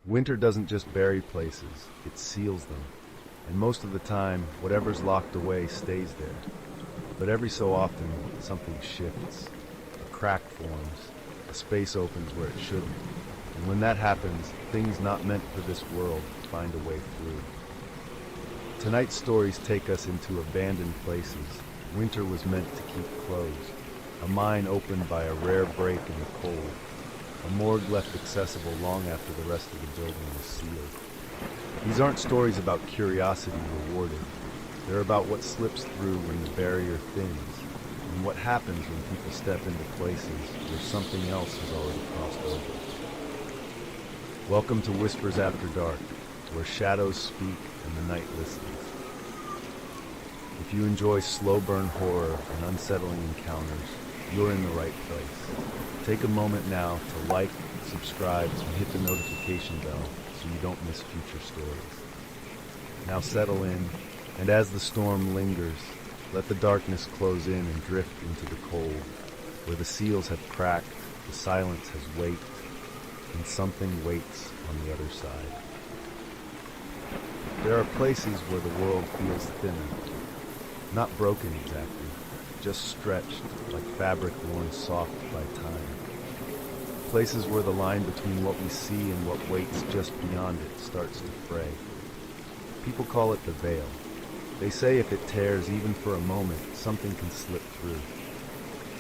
Winter doesn't just bury places, it seals them. And most of the time, whatever's locked away stays there. But every so often, something shifts. A crack forms, a space opens where it shouldn't. And when that happens, things not meant for this world find a way through. Tonight's stories take us into abandoned places. Winter was meant to keep closed. A mine opened by a rare break in the cold. A morgue left accessible long after the rest of the building was sealed. These aren't stories about curiosity rewarded. They're about what slips through when the barrier thins, and what happens when people step into places where something else has already crossed over. Welcome to Whispers After Dark, where shadows speak and the night listens. If you enjoy slow burn horror and unsettling encounters, you're in the right place. Take a moment now to like, subscribe, and hit the notification bell so you don't miss future stories. Now settle in, and as the storm lingers, let the darkness close in and drift into the cold, where the seals have cracked, the silence has waked, and something waits on the other side. There are places where the world feels thinner, not broken exactly, just stretched like fabric worn soft by time. Places where the line between what we see and what waits just beyond it starts to fray. People call it the veil. They say if it tears even for a moment, something can slip through.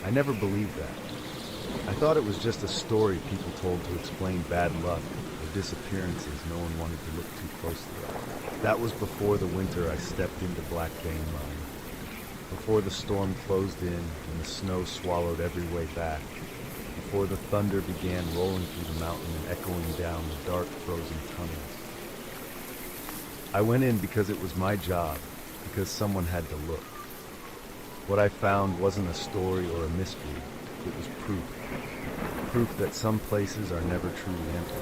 I never believed that. I thought it was just a story people told to explain bad luck or disappearances no one wanted to look too closely at. That was before the winter I stepped into Black Vein Mine. Before the storm closed in and the snow swallowed every way back. Before the thunder began rolling through the mountain and echoing down the dark, frozen tunnels. I went in because it was my job, because someone had to look. What I found wasn't a story or a mystery, it was proof. Proof that some places are never truly empty.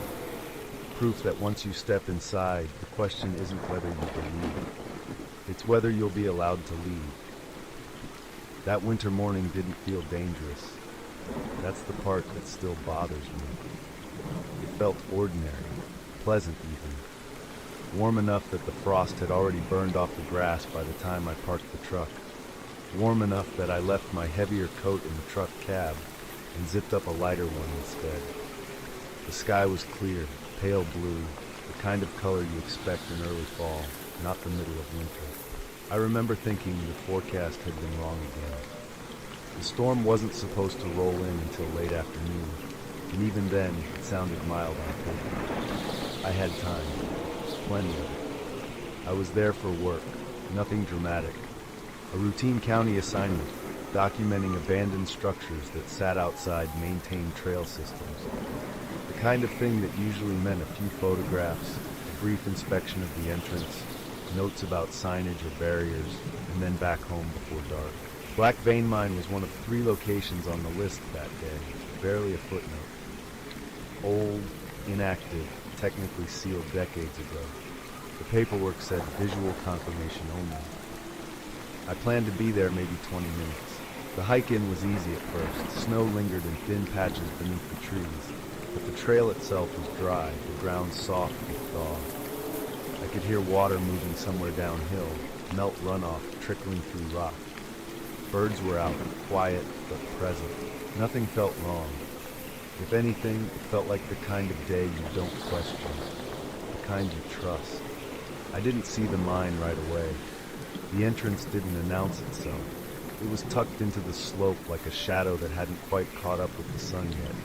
Proof that once you step inside, the question isn't whether you believe. It's whether you'll be allowed to leave. That winter morning didn't feel dangerous. That's the part that still bothers me. It felt ordinary, pleasant even. Warm enough that the frost had already burned off the grass by the time I parked the truck. Warm enough that I left my heavier coat in the truck cab and zipped up a lighter one instead. The sky was clear, pale blue, the kind of color you expect in early fall, not the middle of winter. I remember thinking the forecast had been wrong again. The storm wasn't supposed to roll in until late afternoon, and even then it sounded mild on paper. I had time, plenty of it. I was there for work, nothing dramatic. A routine county assignment, documenting abandoned structures that sat outside maintained trail systems. The kind of thing that usually meant a few photographs, a brief inspection of the entrance, notes about signage or barriers, and then back home before dark. Black Vein Mine was one of 3 locations on the list that day, barely a footnote. Old, inactive, technically sealed decades ago. The paperwork said visual confirmation only. I planned to be there maybe 20 minutes. The hike-in was easy at first. Snow lingered in thin patches beneath the trees, but the trail itself was dry, the ground soft with thaw. I could hear water moving somewhere downhill, melt runoff trickling through rock. Birds were out, quiet but present. Nothing felt wrong. If anything, it felt like the kind of day you don't question, the kind you trust. I didn't see the mine right away. The entrance didn't announce itself. It was tucked into the slope like a shadow that hadn't quite caught up with the sun yet.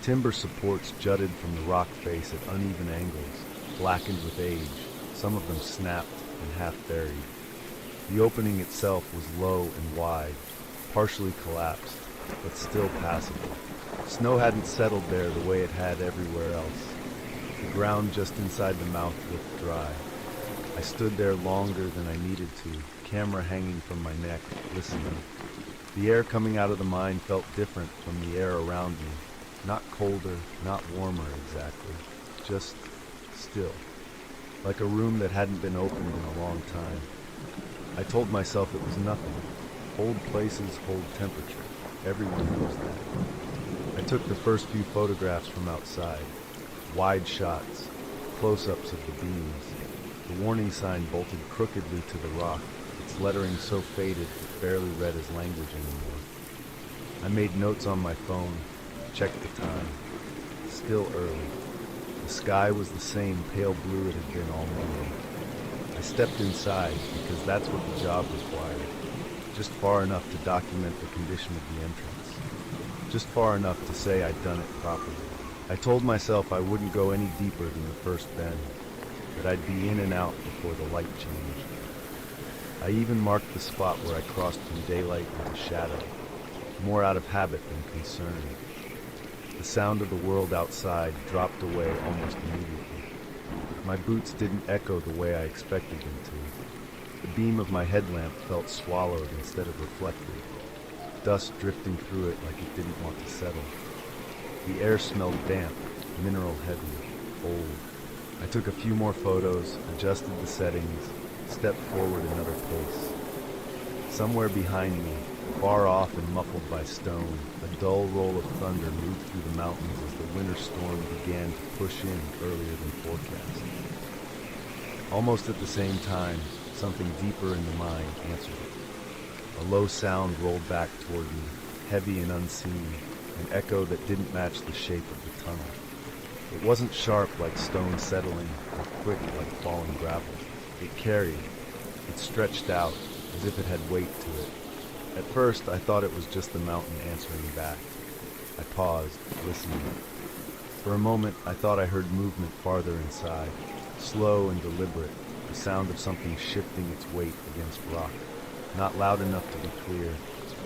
Timber supports jutted from the rock face at uneven angles, blackened with age, some of them snapped and half buried. The opening itself was low and wide, partially collapsed, but still passable. Snow hadn't settled there the way it had everywhere else. The ground just inside the mouth looked dry. I stood there longer than I needed to, camera hanging from my neck, listening. The air coming out of the mine felt different from the air around me. Not colder, not warmer exactly, just still. Like a room that hadn't been opened in a long time. I told myself it was nothing. Old places hold temperature. Everyone knows that. I took the first few photographs from outside. Wide shots, close-ups of the beams. The warning sign bolted crookedly to the rock, its lettering so faded it barely read as language anymore. I made notes on my phone, checked the time. Still early. The sky was the same pale blue it had been all morning. I stepped inside because that's what the job required. Just far enough to document the condition of the entrance. Just far enough to say I'd done it properly. I told myself I wouldn't go any deeper than the first bend, that I'd be in and out before the light changed. I even marked the spot where I crossed from daylight into shadow, more out of habit than concern. The sound of the world outside dropped away almost immediately. My boots didn't echo the way I expected them to. The beam of my headlamp felt swallowed instead of reflected, dust drifting through it like it didn't want to settle. The air smelled damp, mineral heavy, old. I took a few more photos, adjusted the settings, stepped forward another pace. Somewhere behind me, far off and muffled by stone, a dull roll of thunder moved through the mountains as the winter storm began to push in earlier than forecast. Almost at the same time, something deeper in the mind answered it. A low sound rolled back toward me, heavy and unseen, an echo that didn't match the shape of the tunnel. It wasn't sharp like stone settling, or quick like falling gravel. It carried. It stretched out, as if it had weight to it. At first, I thought it was just the mountain answering back. I paused, listening. For a moment, I thought I heard movement farther inside, slow and deliberate, the sound of something shifting its weight against rock. Not loud enough to be clear,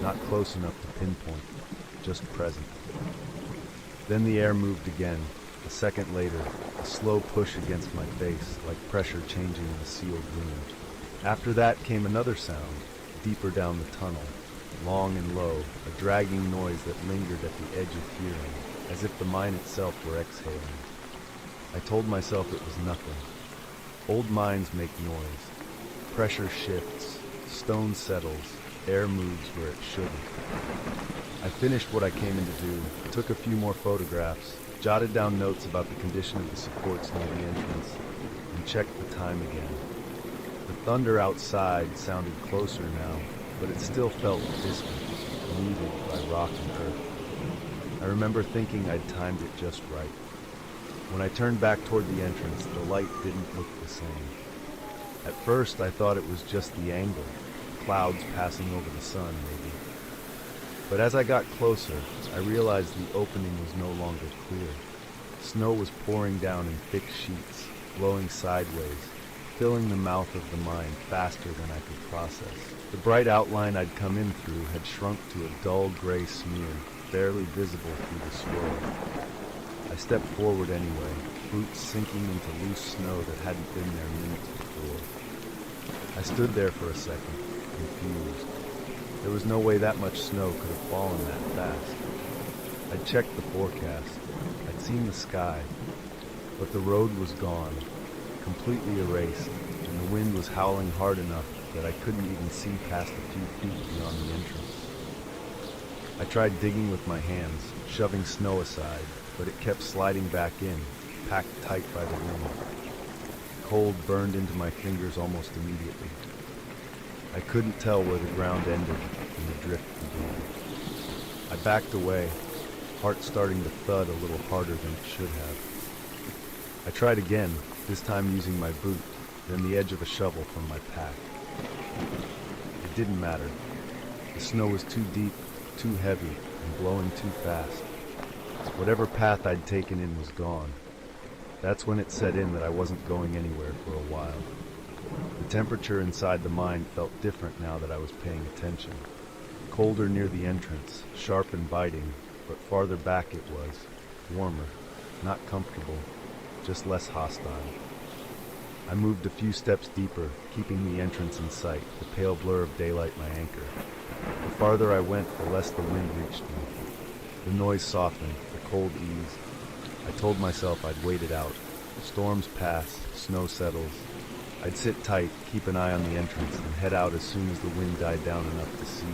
not close enough to pinpoint, just present. Then the air moved again. A second later, a slow push against my face, like pressure changing in a sealed wound. After that came another sound, deeper down the tunnel, long and low, a dragging noise that lingered at the edge of hearing, as if the mine itself were exhaling. I told myself it was nothing. Old mines make noise. Pressure shifts, stone settles, air moves where it shouldn't. I finished what I came in to do, took a few more photographs, jotted down notes about the condition of the supports near the entrance, and checked the time again. The thunder outside sounded closer now, but it still felt distant, muted by rock and earth. I remember thinking I'd timed it just right. When I turned back toward the entrance, the light didn't look the same. At first, I thought it was just the angle, clouds passing over the sun, maybe. But as I got closer, I realized the opening was no longer clear. Snow was pouring down in thick sheets, blowing sideways, filling the mouth of the mine faster than I could process. The bright outline I'd come in through had shrunk to a dull gray smear, barely visible through the swirl. I stepped forward anyway, boots sinking into loose snow that hadn't been there minutes before. I stood there for a second, confused. There was no way that much snow could have fallen that fast. I'd checked the forecast. I'd seen the sky. But the road was gone, completely erased, and the wind was howling hard enough that I couldn't even see past a few feet beyond the entrance. I tried digging with my hands, shoving snow aside, but it kept sliding back in, packed tight by the wind. Cold burned into my fingers almost immediately. I couldn't tell where the ground ended and the drift began. I backed away, heart starting to thud a little harder than it should have. I tried again, this time using my boot, then the edge of a shovel from my pack. It didn't matter. The snow was too deep, too heavy, and blowing too fast. Whatever path I'd taken in was gone. That's when it set in that I wasn't going anywhere for a while. The temperature inside the mine felt different now that I was paying attention. Colder near the entrance, sharp and biting, but farther back it was, warmer, not comfortable, just less hostile. I moved a few steps deeper, keeping the entrance in sight, the pale blur of daylight my anchor. The farther I went, the less the wind reached me. The noise softened, the cold eased. I told myself I'd wait it out. Storms pass, snow settles. I'd sit tight, keep an eye on the entrance, and head out as soon as the wind died down enough to see.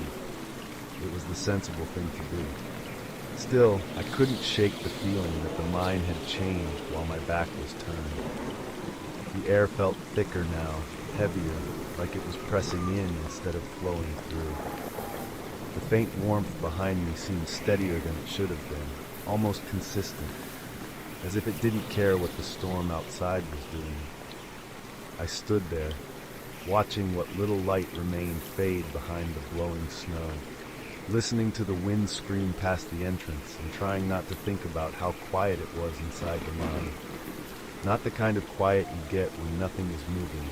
It was the sensible thing to do. Still, I couldn't shake the feeling that the mine had changed while my back was turned. The air felt thicker now, heavier, like it was pressing in instead of flowing through. The faint warmth behind me seemed steadier than it should have been, almost consistent, as if it didn't care what the storm outside was doing. I stood there, watching what little light remained fade behind the blowing snow, listening to the wind scream past the entrance and trying not to think about how quiet it was inside the mine. Not the kind of quiet you get when nothing is moving,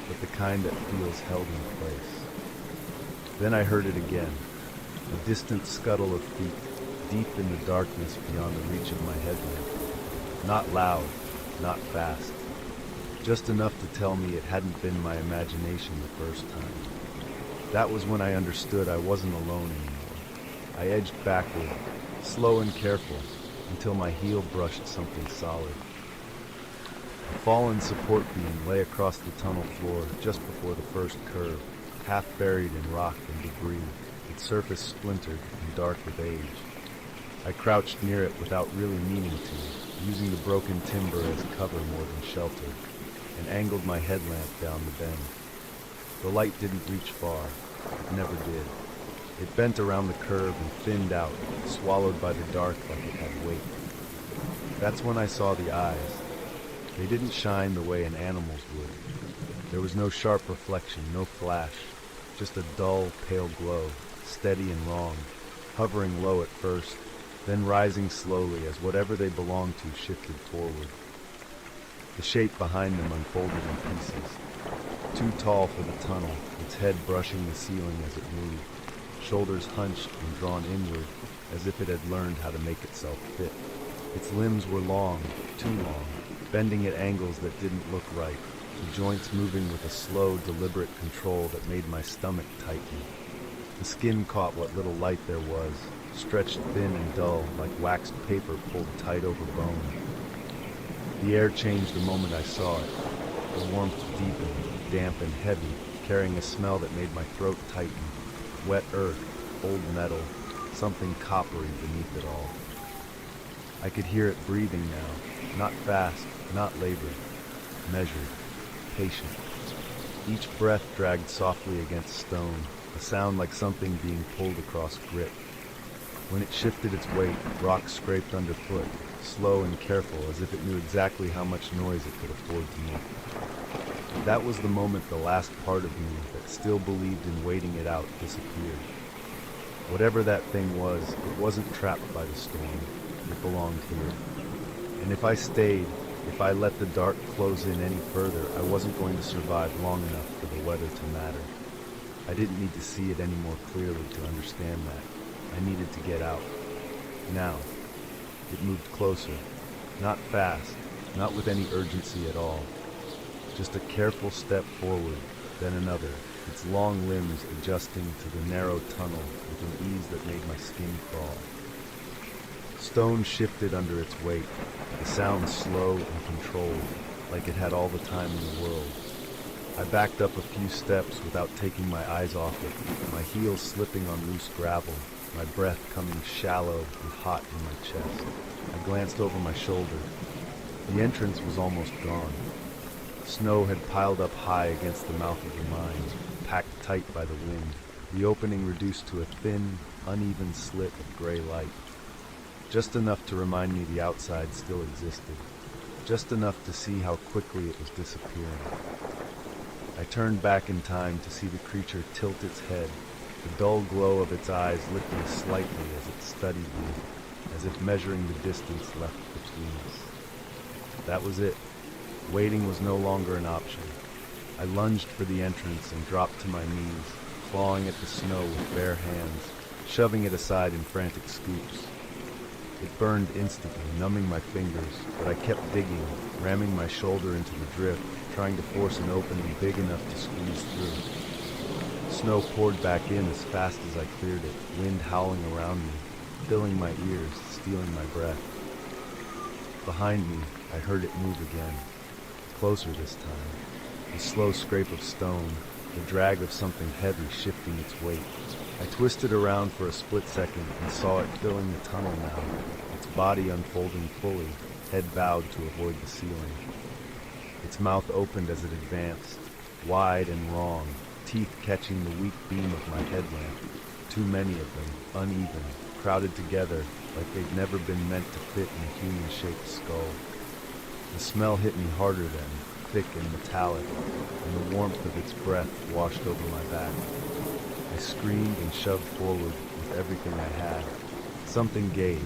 but the kind that feels held in place. Then I heard it again, a distant scuttle of feet, deep in the darkness beyond the reach of my headlamp. Not loud, not fast, just enough to tell me it hadn't been my imagination the first time. That was when I understood I wasn't alone anymore. I edged backward, slow and careful, until my heel brushed something solid. A fallen support beam lay across the tunnel floor just before the first curve, half buried in rock and debris, its surface splintered and dark with age. I crouched near it without really meaning to, using the broken timber as cover more than shelter, and angled my headlamp down the bend. The light didn't reach far. It never did. It bent around the curve and thinned out, swallowed by the dark like it had weight. That's when I saw the eyes. They didn't shine the way an animal's would. There was no sharp reflection, no flash, just a dull, pale glow, steady and wrong, hovering low at first, then rising slowly as whatever they belonged to shifted forward. The shape behind them unfolded in pieces. Too tall for the tunnel, its head brushing the ceiling as it moved, shoulders hunched and drawn inward as if it had learned how to make itself fit. Its limbs were long, too long, bending at angles that didn't look right, the joints moving with a slow, deliberate control that made my stomach tighten. The skin caught what little light there was, stretched thin and dull like waxed paper pulled tight over bone. The air changed the moment I saw it. The warmth deepened, damp and heavy, carrying a smell that made my throat tighten. Wet earth, old metal, something coppery beneath it all. I could hear it breathing now, not fast, not labored, measured, patient. Each breath dragged softly against stone, a sound like something being pulled across grit. When it shifted its weight, rock scraped underfoot, slow and careful as if it knew exactly how much noise it could afford to make. That was the moment the last part of me that still believed in waiting it out disappeared. Whatever that thing was, it wasn't trapped by the storm. It belonged here. And if I stayed, if I let the dark close in any further, I wasn't going to survive long enough for the weather to matter. I didn't need to see it any more clearly to understand that. I needed to get out. Now. It moved closer. Not fast, not with any urgency at all. Just a careful step forward, then another, its long limbs adjusting to the narrow tunnel with an ease that made my skin crawl. Stone shifted under its weight, the sound slow and controlled, like it had all the time in the world. I backed up a few steps without taking my eyes off it, my heels slipping on loose gravel, my breath coming shallow and hot in my chest. I glanced over my shoulder. The entrance was almost gone. Snow had piled up high against the mouth of the mine, packed tight by the wind, the opening reduced to a thin, uneven slit of gray light. Just enough to remind me the outside still existed. Just enough to see how quickly it was disappearing. I turned back in time to see the creature tilt its head, the dull glow of its eyes lifting slightly as it studied me, as if measuring the distance left between us. That was it. Waiting was no longer an option. I lunged for the entrance and dropped to my knees, clawing at the snow with bare hands, shoving it aside in frantic scoops. It burned instantly, numbing my fingers, but I kept digging, ramming my shoulder into the drift, trying to force an opening big enough to squeeze through. Snow poured back in as fast as I cleared it, wind howling around me, filling my ears, stealing my breath. Behind me, I heard it move again, closer this time, a slow scrape of stone, the drag of something heavy shifting its weight. I twisted around for a split second and saw it filling the tunnel now, its body unfolding fully, head bowed to avoid the ceiling. Its mouth opened as it advanced, wide and wrong, teeth catching the weak beam of my headlamp. Too many of them, uneven, crowded together like they'd never been meant to fit in a human-shaped skull. The smell hit me harder then, thick and metallic, and the warmth of its breath washed over my back. I screamed and shoved forward with everything I had. Something gave.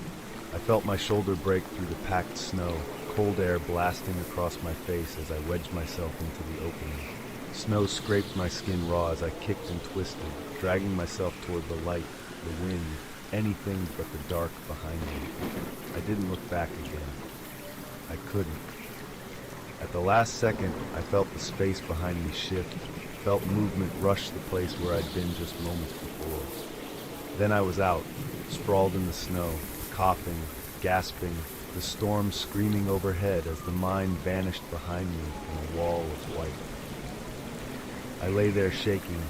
I felt my shoulder break through the packed snow, cold air blasting across my face as I wedged myself into the opening. Snow scraped my skin raw as I kicked and twisted, dragging myself toward the light, the wind, anything but the dark behind me. I didn't look back again. I couldn't. At the last second, I felt the space behind me shift, felt movement rush the place where I'd been just moments before. Then I was out, sprawled in the snow, coughing, gasping, the storm screaming overhead as the mine vanished behind me in a wall of white. I lay there shaking,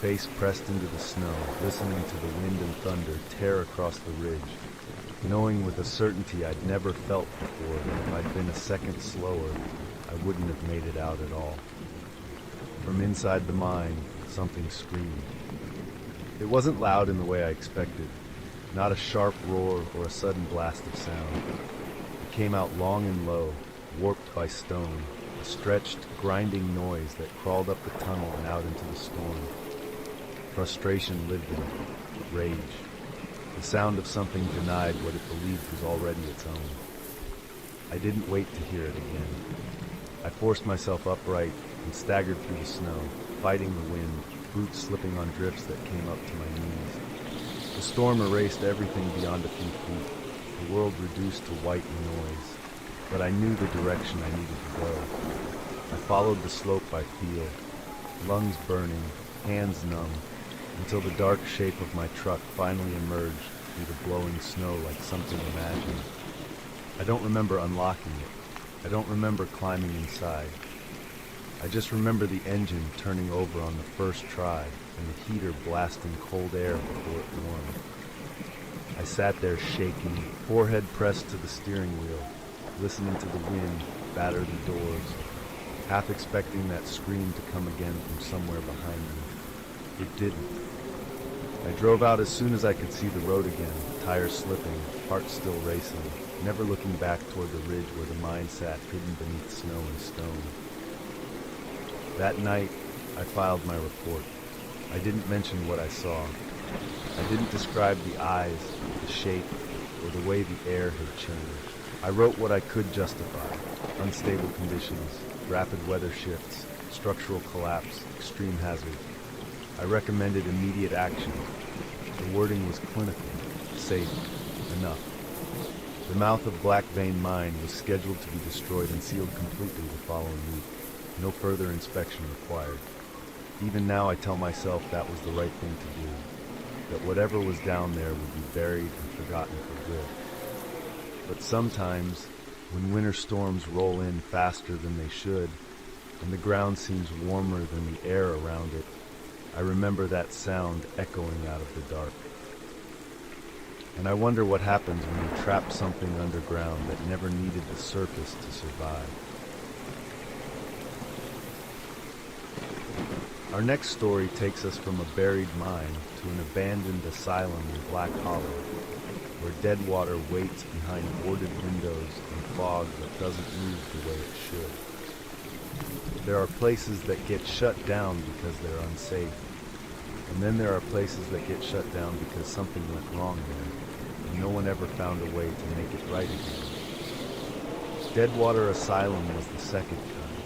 face pressed into the snow, listening to the wind and thunder tear across the ridge, knowing with a certainty I'd never felt before that if I'd been a second slower, I wouldn't have made it out at all. From inside the mine, something screamed. It wasn't loud in the way I expected, not a sharp roar or a sudden blast of sound. It came out long and low, warped by stone, a stretched, grinding noise that crawled up the tunnel and out into the storm. Frustration lived in it, rage, the sound of something denied what it believed was already its own. I didn't wait to hear it again. I forced myself upright and staggered through the snow, fighting the wind, boots slipping on drifts that came up to my knees. The storm erased everything beyond a few feet, the world reduced to white noise, but I knew the direction I needed to go. I followed the slope by feel, lungs burning, hands numb, until the dark shape of my truck finally emerged through the blowing snow like something imagined. I don't remember unlocking it. I don't remember climbing inside. I just remember the engine turning over on the first try and the heater blasting cold air before it warmed. I sat there shaking, forehead pressed to the steering wheel, listening to the wind batter the doors, half expecting that scream to come again from somewhere behind me. It didn't. I drove out as soon as I could see the road again, tires slipping, heart still racing, never looking back toward the ridge where the mine sat hidden beneath snow and stone. That night, I filed my report. I didn't mention what I saw. I didn't describe the eyes, the shape, or the way the air had changed. I wrote what I could justify: unstable conditions, rapid weather shifts, structural collapse, extreme hazard. I recommended immediate action. The wording was clinical, safe, enough. The mouth of Black Vein Mine was scheduled to be destroyed and sealed completely the following week. No further inspection required. Even now I tell myself that was the right thing to do, that whatever was down there would be buried and forgotten for good. But sometimes, when winter storms roll in faster than they should, and the ground seems warmer than the air around it, I remember that sound echoing out of the dark. And I wonder what happens when you trap something underground that never needed the surface to survive. Our next story takes us from a buried mine to an abandoned asylum in Black Hollow, where dead water waits behind boarded windows and fog that doesn't move the way it should. There are places that get shut down because they're unsafe, and then there are places that get shut down because something went wrong there, and no one ever found a way to make it right again. Deadwater Asylum was the second time.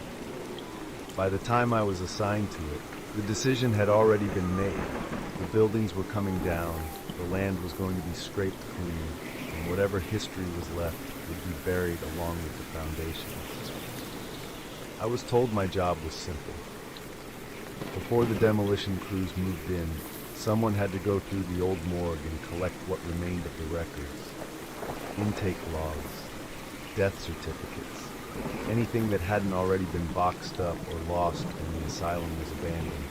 By the time I was assigned to it, the decision had already been made. The buildings were coming down, the land was going to be scraped clean, and whatever history was left would be buried along with the foundations. I was told my job was simple. Before the demolition crews moved in, someone had to go through the old morgue and collect what remained of the records. Intake logs, death certificates, anything that hadn't already been boxed up or lost when the asylum was abandoned.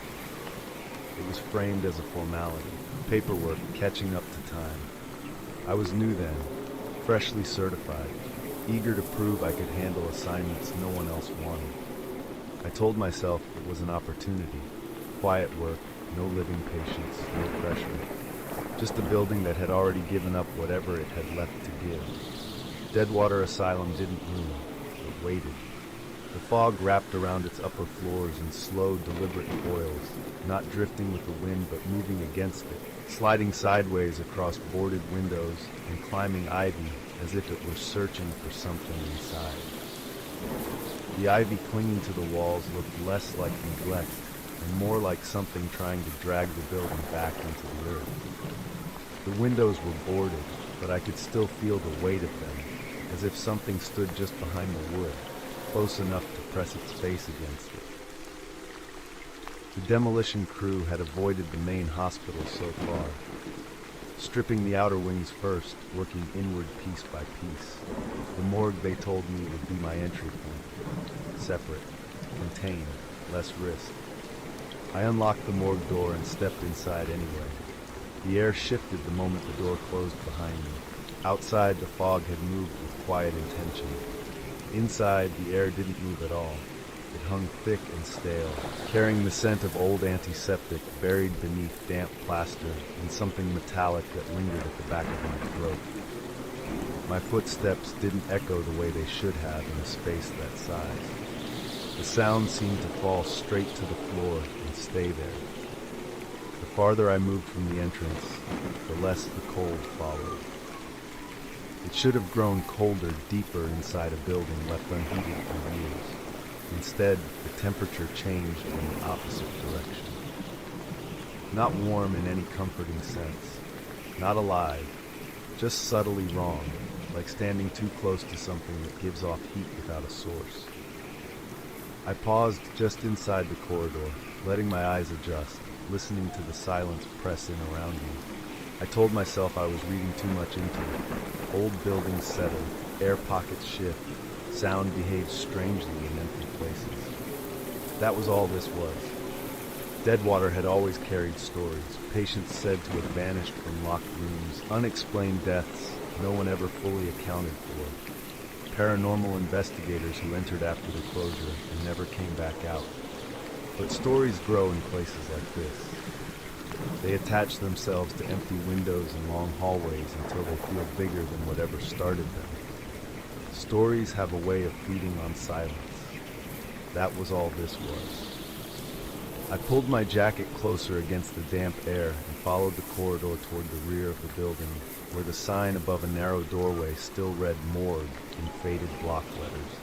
It was framed as a formality, paperwork catching up to time. I was new then, freshly certified, eager to prove I could handle assignments no one else wanted. I told myself it was an opportunity. Quiet work, no living patients, no pressure. Just a building that had already given up whatever it had left to give. Deadwater Asylum didn't move, it waited. The fog wrapped around its upper floors in slow, deliberate coils, not drifting with the wind but moving against it, sliding sideways across boarded windows and climbing ivy as if it were searching for something inside. The ivy clinging to the walls looked less like neglect and more like something trying to drag the building back into the earth. The windows were boarded, but I could still feel the weight of them, as if something stood just behind the wood, close enough to press its face against it. The demolition crew had avoided the main hospital so far, stripping the outer wings first, working inward piece by piece. The morgue, they told me, would be my entry point. Separate, contained, less risk. I unlocked the morgue door and stepped inside anyway. The air shifted the moment the door closed behind me. Outside, the fog had moved with quiet intention. Inside, the air didn't move at all. It hung thick and stale, carrying the scent of old antiseptic buried beneath damp plaster and something metallic that lingered at the back of my throat. My footsteps didn't echo the way they should have in a space that size. The sound seemed to fall straight to the floor and stay there. The farther I moved from the entrance, the less the cold followed. It should have grown colder deeper inside a building left unheated for years. Instead, the temperature changed in the opposite direction. Not warm in any comforting sense. Not alive. Just subtly wrong, like standing too close to something that gives off heat without a source. I paused just inside the corridor, letting my eyes adjust, listening to the silence press in around me. I told myself I was reading too much into it. Old buildings settle, air pockets shift, sound behaves strangely in empty places. That was all this was. Deadwater had always carried stories, patients said to have vanished from locked rooms, unexplained deaths no one ever fully accounted for, paranormal investigators who entered after the closure and never came back out. But stories grow in places like this. They attach themselves to empty windows and long hallways until they feel bigger than whatever started them. Stories have a way of feeding on silence. That was all this was. I pulled my jacket closer against the damp air and followed the corridor toward the rear of the building, where the sign above a narrow doorway still read morgue in faded block letters.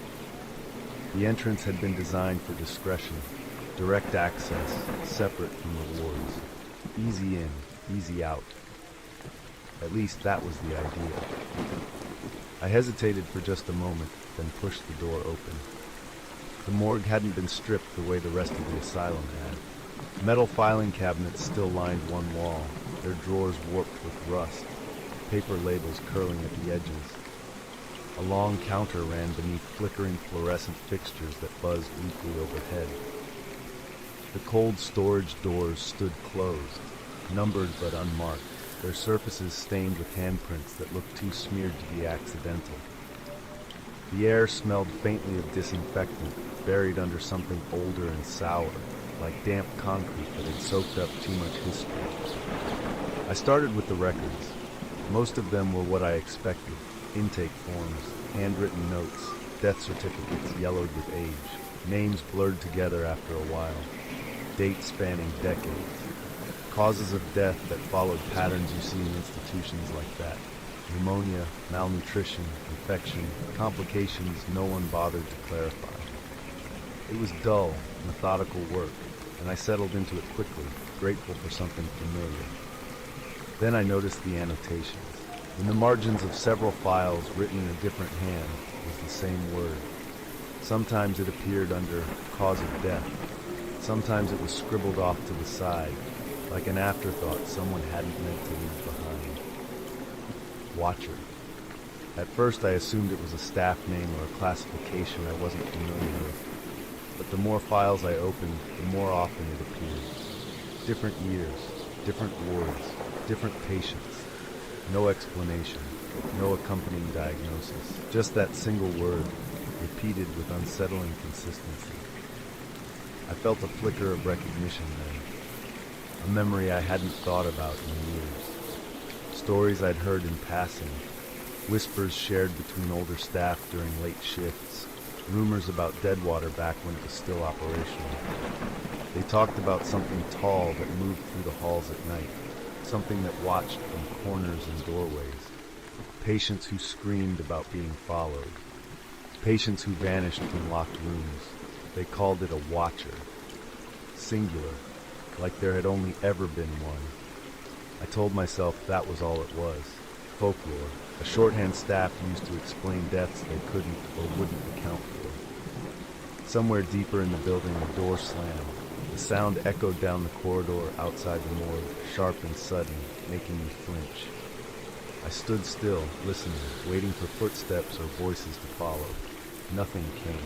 The entrance had been designed for discretion, direct access, separate from the wards. Easy in, easy out. At least that was the idea. I hesitated for just a moment, then pushed the door open. The morgue hadn't been stripped the way the rest of the asylum had. Metal filing cabinets still lined one wall, their drawers warped with rust, paper labels curling at the edges. A long counter ran beneath flickering fluorescent fixtures that buzzed weakly overhead. The cold storage doors stood closed, numbered but unmarked, their surfaces stained with handprints that looked too smeared to be accidental. The air smelled faintly of disinfectant, buried under something older and sour, like damp concrete that had soaked up too much history. I started with the records. Most of them were what I expected: intake forms, handwritten notes, death certificates yellowed with age, names blurred together after a while, dates spanning decades, causes of death that followed patterns you see in institutions like that: pneumonia, malnutrition, infection, complications no one bothered to clarify. It was dull, methodical work, and I settled into it quickly, grateful for something familiar. Then I noticed the annotations. In the margins of several files, written in a different hand, was the same word. Sometimes it appeared under cause of death. Sometimes it was scribbled off to the side, like an afterthought someone hadn't meant to leave behind. Watcher. At first I assumed it was a staff name or a classification I wasn't familiar with, but the more files I opened, the more often it appeared. Different years, different wards, different patients. No explanation, no accompanying diagnosis. Just that single word, repeated with unsettling consistency. I felt a flicker of recognition then, a memory I hadn't thought about in years. Stories I'd heard in passing, whispers shared between older staff during late shifts, rumors about Deadwater back when it was still operational. They talked about something tall that moved through the halls at night, something that watched from corners and doorways, patients who screamed about being followed, patients who vanished from locked rooms. They called it a watcher, singular, like there had only ever been one. I told myself that was all it was, folklore, a shorthand staff used to explain deaths they couldn't or wouldn't account for. Somewhere deeper in the building, the door slammed. The sound echoed down the corridor outside the morgue, sharp and sudden, making me flinch. I stood still, listening, waiting for footsteps or voices to follow. Nothing came.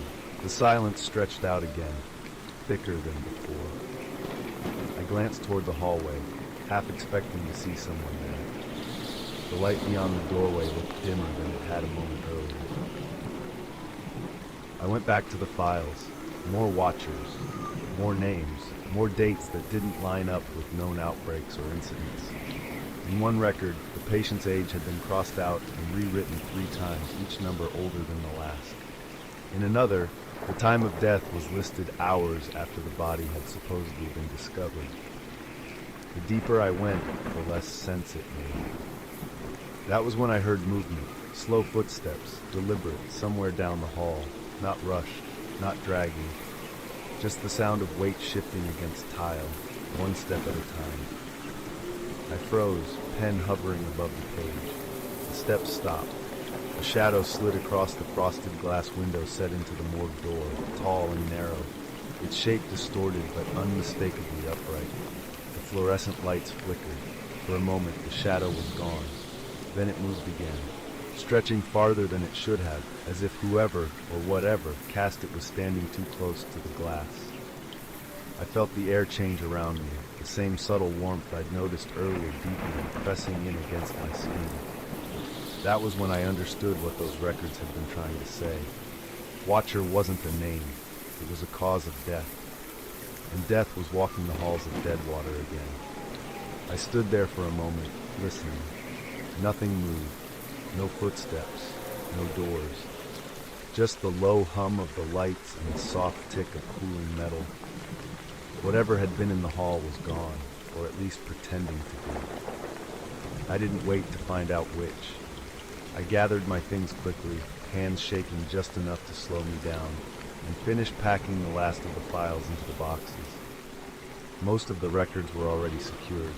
The silence stretched out again, thicker than before. I glanced toward the hallway, half expecting to see someone there. The light beyond the doorway looked dimmer than it had a moment earlier. I went back to the files. More watchers, more names, more dates that didn't line up with known outbreaks or incidents. In one record, the patient's age had been crossed out and rewritten 3 times, each number older than the last. In another, the time of death was listed hours after the body had supposedly been discovered. The deeper I went, the less sense it made. That was when I heard movement, slow footsteps, deliberate, somewhere down the hall, not rushed, not dragging, just the sound of weight shifting against tile, one step at a time. I froze, pen hovering above the page. The steps stopped. A shadow slid across the frosted glass window set into the morgue door, tall and narrow, its shape distorted but unmistakably upright. The fluorescent lights flickered. For a moment, the shadow was gone. Then it moved again, stretching farther than it should have, as if whoever, or whatever, cast it was standing too close to the glass. I felt the air change around me, the same subtle warmth I'd noticed earlier deepening, pressing in against my skin. That was when I understood what those records had been trying to say. Watcher wasn't a name, it was a cause of death. And death was walking the halls of Deadwater again. I stood there for a moment, listening. Nothing moved. No footsteps, no doors. Just the low hum of the lights and the soft tick of cooling metal. Whatever had been in the hall was gone, or at least pretending to be. I didn't wait to find out which. I gathered my things quickly, hands shaking just enough to slow me down, and finished packing the last of the files into the boxes. Most of the records were already secured.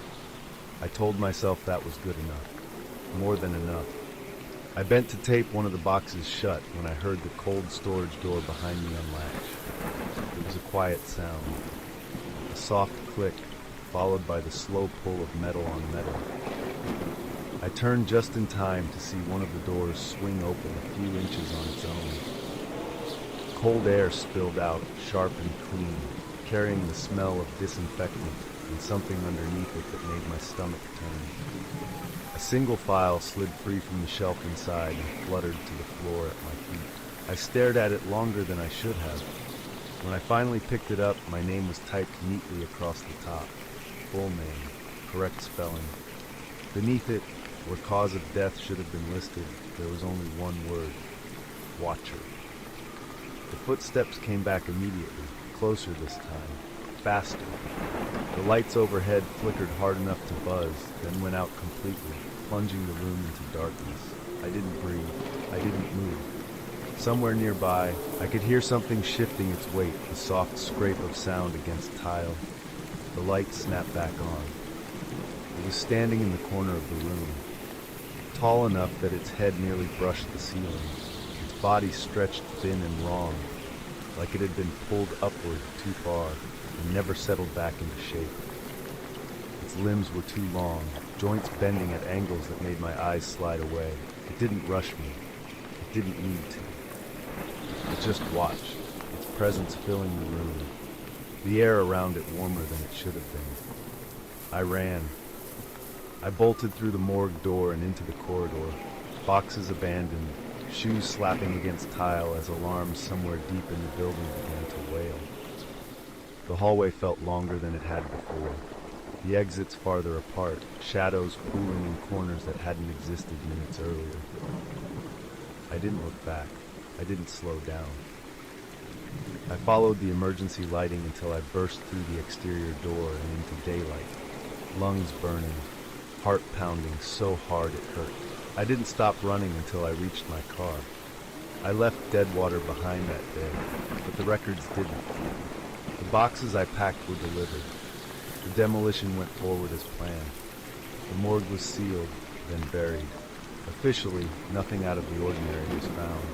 I told myself that was good enough. More than enough. I bent to tape one of the boxes shut when I heard the cold storage door behind me unlatch. It was a quiet sound. A soft click, followed by the slow pull of metal on metal. I turned just in time to see one of the doors swing open a few inches on its own. Cold air spilled out, sharp and clean, carrying the smell of disinfectant and something underneath it that made my stomach turn. A single file slid free from the shelf inside and fluttered to the floor at my feet. I stared at it longer than I should have. When I finally picked it up, my name was typed neatly across the top. Full name, correct spelling. Beneath it, where cause of death should have been listed, there was only one word: Watcher. The footsteps came back immediately, closer this time, faster. The lights overhead flickered hard enough to buzz, then went out completely, plunging the room into darkness. I didn't breathe. I didn't move. Somewhere nearby, I could hear something shifting its weight, the soft scrape of sound against tile. The light snapped back on. It was standing in the corner of the room, tall enough that its head nearly brushed the ceiling. Its body stretched thin and wrong, like it had been pulled upward too far and never settled back into shape. Its limbs were too long, joints bending at angles that made my eyes slide away. It didn't rush me. It didn't need to. It just watched, its presence filling the room, the air around it warmer than it should have been. I ran. I bolted through the morgue door and into the corridor, boxes abandoned, shoes slapping against tile as alarms somewhere deep in the building began to wail. The hallway felt longer than it had before. The exits farther apart, shadows pooling in corners that hadn't existed minutes earlier. I didn't look back. I didn't slow down. I followed the emergency lighting until I burst through the exterior door and into daylight, lungs burning, heart pounding so hard it hurt. I didn't stop running until I reached my car. I left Deadwater behind that day, but the records didn't. The boxes I packed were delivered. The demolition went forward as planned. The morgue was sealed, then buried. Officially, nothing out of the ordinary was found.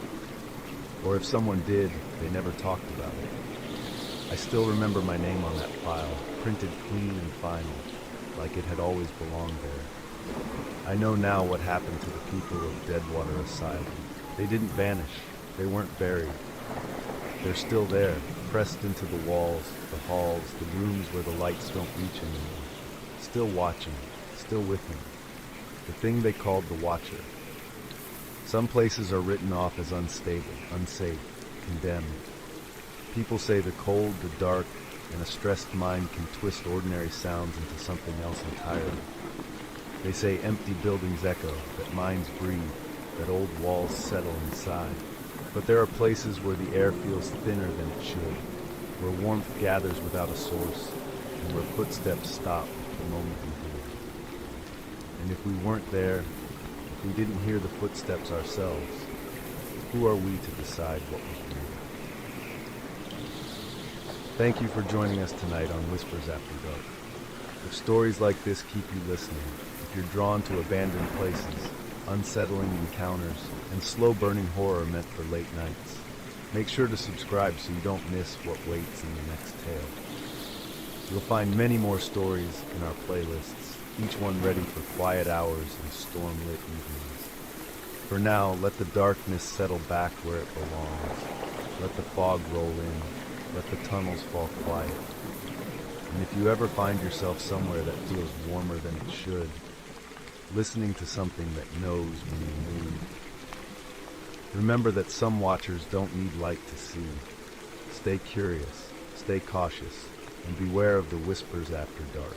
Or if someone did, they never talked about it. I still remember my name on that file, printed clean and final, like it had always belonged there. I know now what happened to the people of Deadwater Asylum. They didn't vanish. They weren't buried. They're still there, pressed into the walls, the halls, the rooms where the lights don't reach anymore. Still watching, still with me. The thing they called the Watcher. Some places are written off as unstable, unsafe, condemned. People say the cold, the dark, and a stressed mind can twist ordinary sounds into something else entirely. They say empty buildings echo, that minds breathe, that old walls settle inside. But there are places where the air feels thinner than it should, where warmth gathers without a source, and where footsteps stop the moment we hear. And if we weren't there, if we didn't hear the footsteps ourselves, who are we to decide what was real? Thank you for joining us tonight on Whispers After Dark. If stories like this keep you listening, if you're drawn to abandoned places, unsettling encounters, and slow-burning horror meant for late nights, make sure to subscribe so you don't miss what waits in the next tale. You'll find many more stories in our playlists, each one ready for quiet hours and storm-lit evenings. For now, let the darkness settle back where it belongs. Let the fog roll in. Let the tunnels fall quiet. And if you ever find yourself somewhere that feels warmer than it should, listening to something that knows when you move, remember that some watchers don't need light to see. Stay curious, stay cautious, and beware of the whispers after dark.